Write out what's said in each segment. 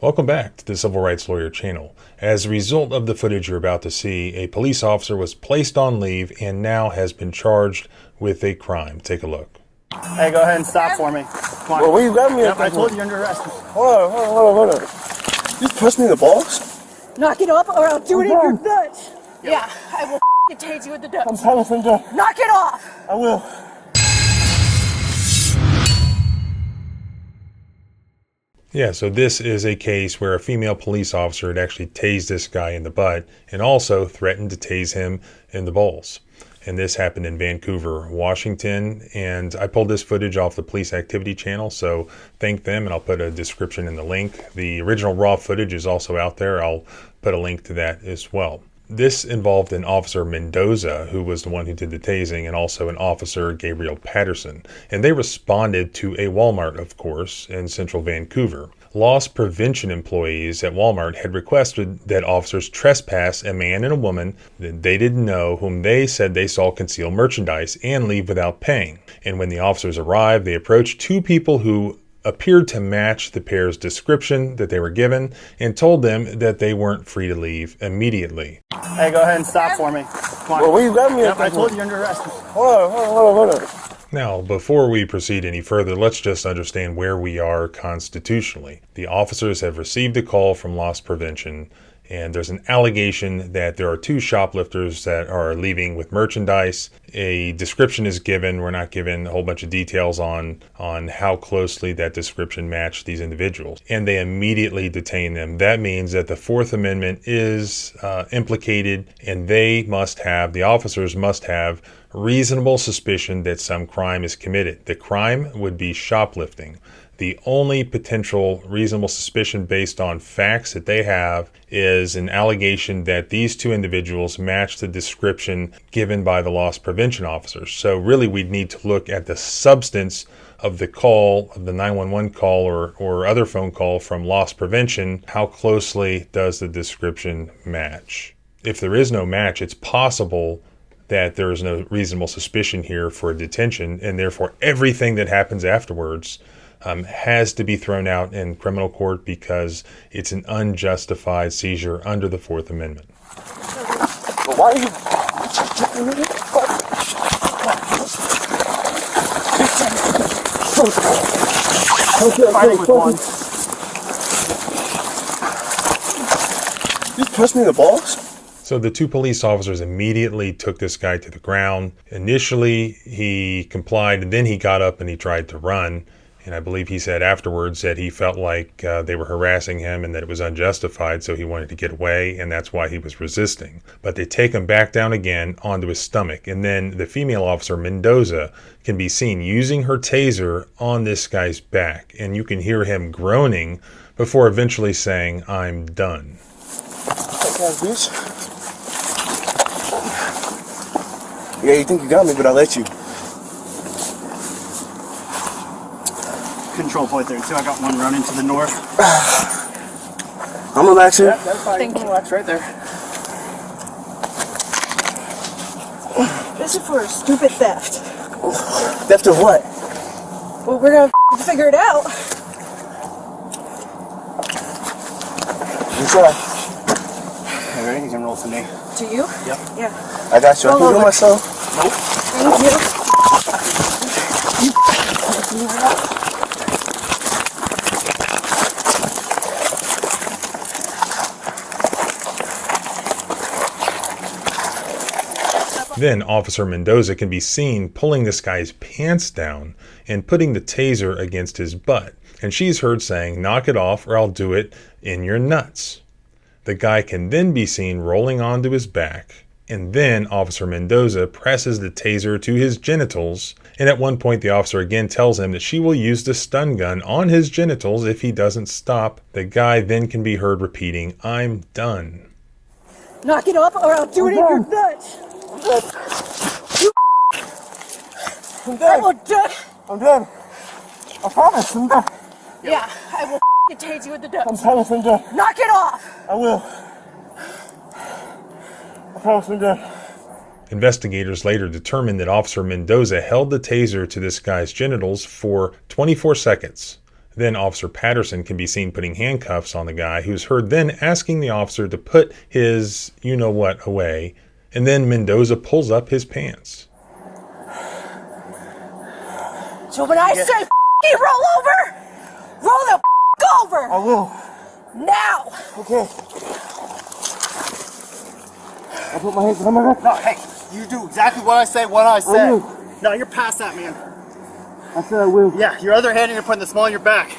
Welcome back to the Civil Rights Lawyer channel. As a result of the footage you're about to see, a police officer was placed on leave and now has been charged with a crime. Take a look. Hey, go ahead and stop for me. Come on. Well, where you got me? Yep, I told you you're under arrest. Hold on. You push me in the balls? Knock it off or I'll do it in your nuts. Yeah, I will tase you with the nuts. I'm telling from there. Knock it off. I will. Yeah, so this is a case where a female police officer had actually tased this guy in the butt and also threatened to tase him in the balls. And this happened in Vancouver, Washington. And I pulled this footage off the police activity channel, so thank them, and I'll put a description in the link. The original raw footage is also out there. I'll put a link to that as well. This involved an Officer Mendoza, who was the one who did the tasing, and also an Officer Gabriel Patterson. And they responded to a Walmart, of course, in central Vancouver. Loss prevention employees at Walmart had requested that officers trespass a man and a woman that they didn't know, whom they said they saw conceal merchandise, and leave without paying. And when the officers arrived, they approached two people who appeared to match the pair's description that they were given and told them that they weren't free to leave immediately. Hey, go ahead and stop for me. Come on. Well, where you got me? Yep, I told you you're under arrest. Hold on. Now, before we proceed any further, let's just understand where we are constitutionally. The officers have received a call from loss prevention, and there's an allegation that there are two shoplifters that are leaving with merchandise. A description is given. We're not given a whole bunch of details on how closely that description matched these individuals. And they immediately detain them. That means that the Fourth Amendment is implicated, and the officers must have reasonable suspicion that some crime is committed. The crime would be shoplifting. The only potential reasonable suspicion based on facts that they have is an allegation that these two individuals match the description given by the loss prevention officers. So really we'd need to look at the substance of the call, of the 911 call or other phone call from loss prevention. How closely does the description match? If there is no match, it's possible that there is no reasonable suspicion here for a detention, and therefore everything that happens afterwards has to be thrown out in criminal court because it's an unjustified seizure under the Fourth Amendment. But why are you... Fighting with one. You push me in the balls? So the two police officers immediately took this guy to the ground. Initially, he complied, and then he got up and he tried to run. And I believe he said afterwards that he felt like they were harassing him and that it was unjustified, so he wanted to get away, and that's why he was resisting. But they take him back down again onto his stomach. And then the female officer, Mendoza, can be seen using her taser on this guy's back. And you can hear him groaning before eventually saying, "I'm done." Okay, bitch. Yeah, you think you got me, but I'll let you. Control point there, too. I got one running to the north. I'm relaxing. Yep, that's fine. Thank you. Relax right there. This is for stupid theft. Theft of what? Well, we're gonna figure it out. You try. Hey, ready? You can roll to me. To you? Yep. Yeah. I got you. I can do it myself. Nope. Thank you. Then Officer Mendoza can be seen pulling this guy's pants down and putting the taser against his butt. And she's heard saying, "Knock it off or I'll do it in your nuts." The guy can then be seen rolling onto his back. And then Officer Mendoza presses the taser to his genitals. And at one point, the officer again tells him that she will use the stun gun on his genitals if he doesn't stop. The guy then can be heard repeating, "I'm done." Knock it off or I'll do it in your nuts. I'm done. I will do it. I'm done. I promise, I'm done. Yeah, I will tase you with the I nuts. promise, I'm done. Knock it off. I will. I promise, I'm done. Investigators later determined that Officer Mendoza held the taser to this guy's genitals for 24 seconds. Then Officer Patterson can be seen putting handcuffs on the guy, who's heard then asking the officer to put his you-know-what away, and then Mendoza pulls up his pants. So when I say you roll the over! I will. Now! Okay. I put my hands behind my back. No, hey, you do exactly what I say when I say. I will. No, you're past that, man. I said I will. Yeah, your other hand, you're putting the small of your back.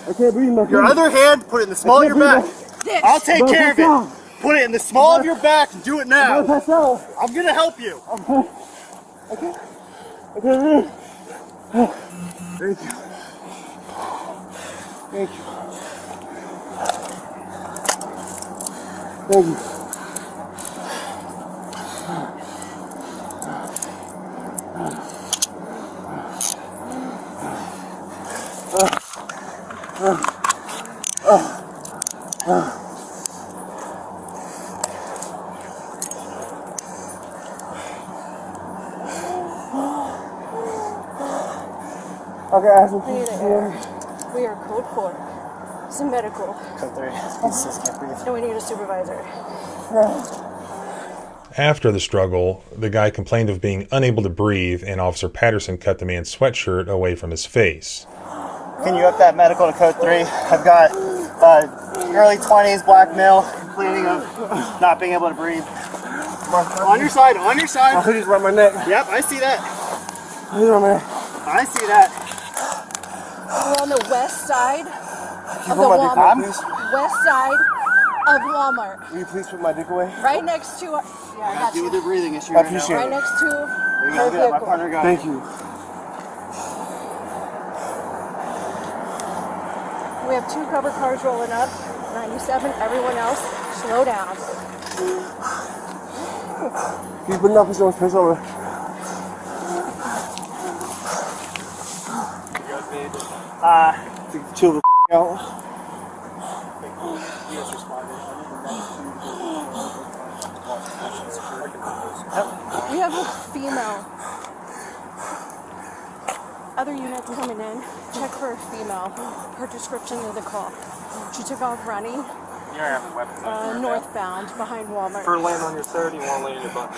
I can't breathe, my Your friend. other hand, put it in the small of your back. This. I'll take Bro, care of pass out. it. Put it in the small of your back and do it I'm now. gonna pass out. I'm gonna help you. Okay. Okay. Thank you. Thank you. Thank you. Okay, I have some We need pieces an here. air. We are code 4. It's a medical. Code 3. He says can't breathe. And we need a supervisor. After the struggle, the guy complained of being unable to breathe, and Officer Patterson cut the man's sweatshirt away from his face. Can you up that medical to code 3? I've got early 20s black male complaining of not being able to breathe. On your side, on your My side. hoodie's around my neck. Yep, I see that. My hoodie's around my neck. I see that. We're on the west side of the put my dick Walmart. away, please? West side of Walmart. Will you please put my dick away? Right next to... Yeah, I got Deal with you. your breathing issue I right now. appreciate Right next to There you her go, good. My vehicle. partner got Thank you. We have 2 covered cars rolling up. 97. Everyone else, slow down. Can you put an officer on his face over? To chill the out. We have a female. Other units coming in. Check for a female. Her description of the call. She took off running. Northbound behind Walmart. Land on your third, you want to lay in your butt.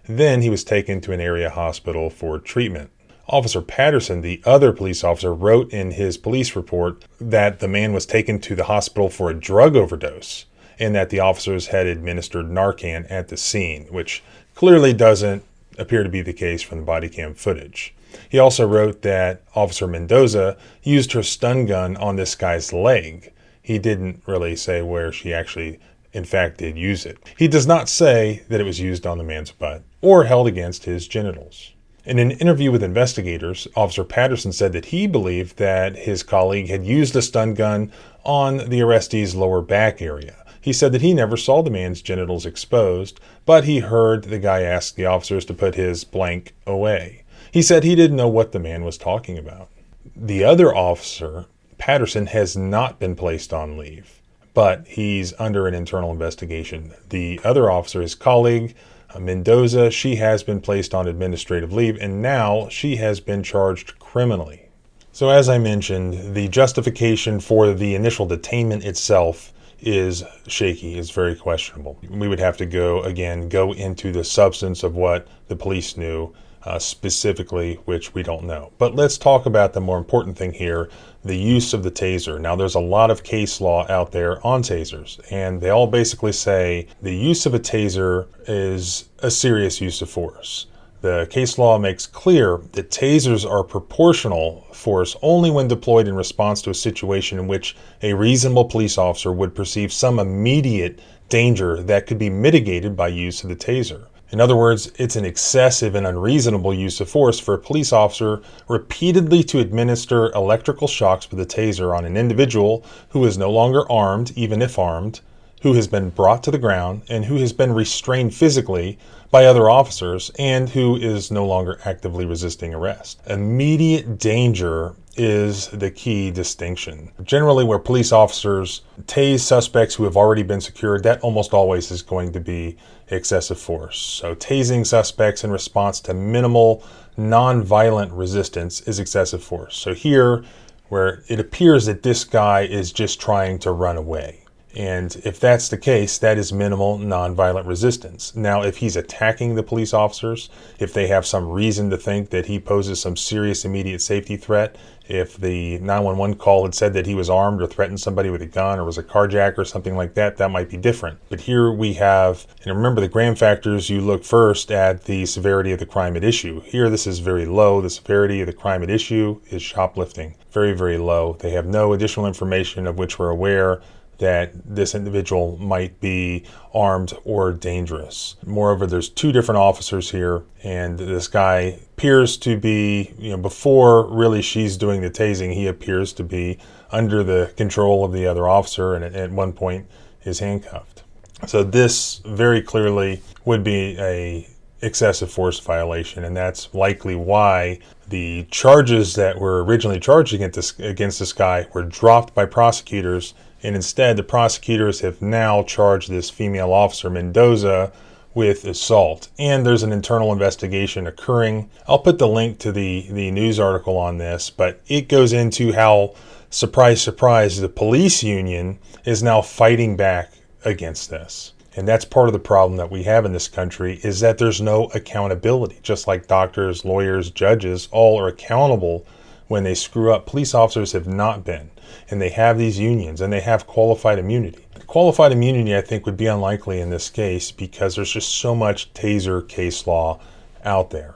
Then he was taken to an area hospital for treatment. Officer Patterson, the other police officer, wrote in his police report that the man was taken to the hospital for a drug overdose and that the officers had administered Narcan at the scene, which clearly doesn't appear to be the case from the body cam footage. He also wrote that Officer Mendoza used her stun gun on this guy's leg. He didn't really say where she actually, in fact, did use it. He does not say that it was used on the man's butt or held against his genitals. In an interview with investigators, Officer Patterson said that he believed that his colleague had used a stun gun on the arrestee's lower back area. He said that he never saw the man's genitals exposed, but he heard the guy ask the officers to put his blank away. He said he didn't know what the man was talking about. The other officer, Patterson, has not been placed on leave, but he's under an internal investigation. The other officer, his colleague, Mendoza, she has been placed on administrative leave, and now she has been charged criminally. So as I mentioned, the justification for the initial detainment itself is shaky, is very questionable. We would have to go into the substance of what the police knew specifically, which we don't know. But let's talk about the more important thing here, the use of the taser. Now, there's a lot of case law out there on tasers, and they all basically say the use of a taser is a serious use of force. The case law makes clear that tasers are proportional force only when deployed in response to a situation in which a reasonable police officer would perceive some immediate danger that could be mitigated by use of the taser. In other words, it's an excessive and unreasonable use of force for a police officer repeatedly to administer electrical shocks with a taser on an individual who is no longer armed, even if armed, who has been brought to the ground, and who has been restrained physically by other officers, and who is no longer actively resisting arrest. Immediate danger is the key distinction. Generally, where police officers tase suspects who have already been secured, that almost always is going to be excessive force. So tasing suspects in response to minimal nonviolent resistance is excessive force. So here, where it appears that this guy is just trying to run away. And if that's the case, that is minimal nonviolent resistance. Now, if he's attacking the police officers, if they have some reason to think that he poses some serious immediate safety threat, if the 911 call had said that he was armed or threatened somebody with a gun or was a carjacker or something like that, that might be different. But here we have, and remember the Graham factors, you look first at the severity of the crime at issue. Here this is very low. The severity of the crime at issue is shoplifting. Very, very low. They have no additional information of which we're aware that this individual might be armed or dangerous. Moreover, there's two different officers here, and this guy appears to be, before really she's doing the tasing, he appears to be under the control of the other officer, and at one point is handcuffed. So this very clearly would be a excessive force violation, and that's likely why the charges that were originally charged against this guy were dropped by prosecutors. And instead, the prosecutors have now charged this female officer, Mendoza, with assault. And there's an internal investigation occurring. I'll put the link to the news article on this, but it goes into how, surprise, surprise, the police union is now fighting back against this. And that's part of the problem that we have in this country, is that there's no accountability. Just like doctors, lawyers, judges, all are accountable when they screw up. Police officers have not been. And they have these unions, and they have qualified immunity. Qualified immunity, I think, would be unlikely in this case because there's just so much taser case law out there.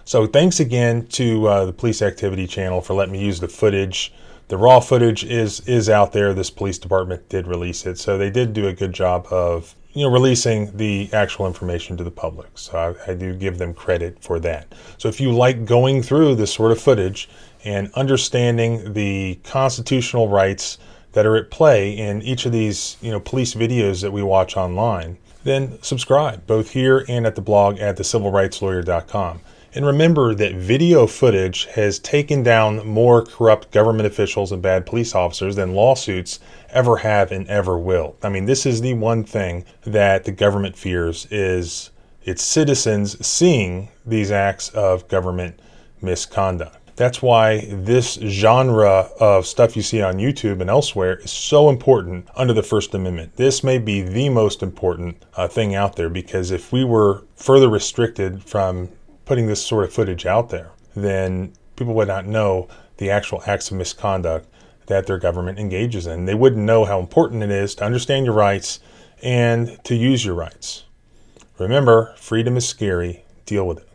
So thanks again to the Police Activity Channel for letting me use the footage. The raw footage is out there. This police department did release it, so they did do a good job of releasing the actual information to the public. So I do give them credit for that. So if you like going through this sort of footage and understanding the constitutional rights that are at play in each of these police videos that we watch online, then subscribe both here and at the blog at thecivilrightslawyer.com. And remember that video footage has taken down more corrupt government officials and bad police officers than lawsuits ever have and ever will. I mean, this is the one thing that the government fears, is its citizens seeing these acts of government misconduct. That's why this genre of stuff you see on YouTube and elsewhere is so important under the First Amendment. This may be the most important thing out there, because if we were further restricted from putting this sort of footage out there, then people would not know the actual acts of misconduct that their government engages in. They wouldn't know how important it is to understand your rights and to use your rights. Remember, freedom is scary. Deal with it.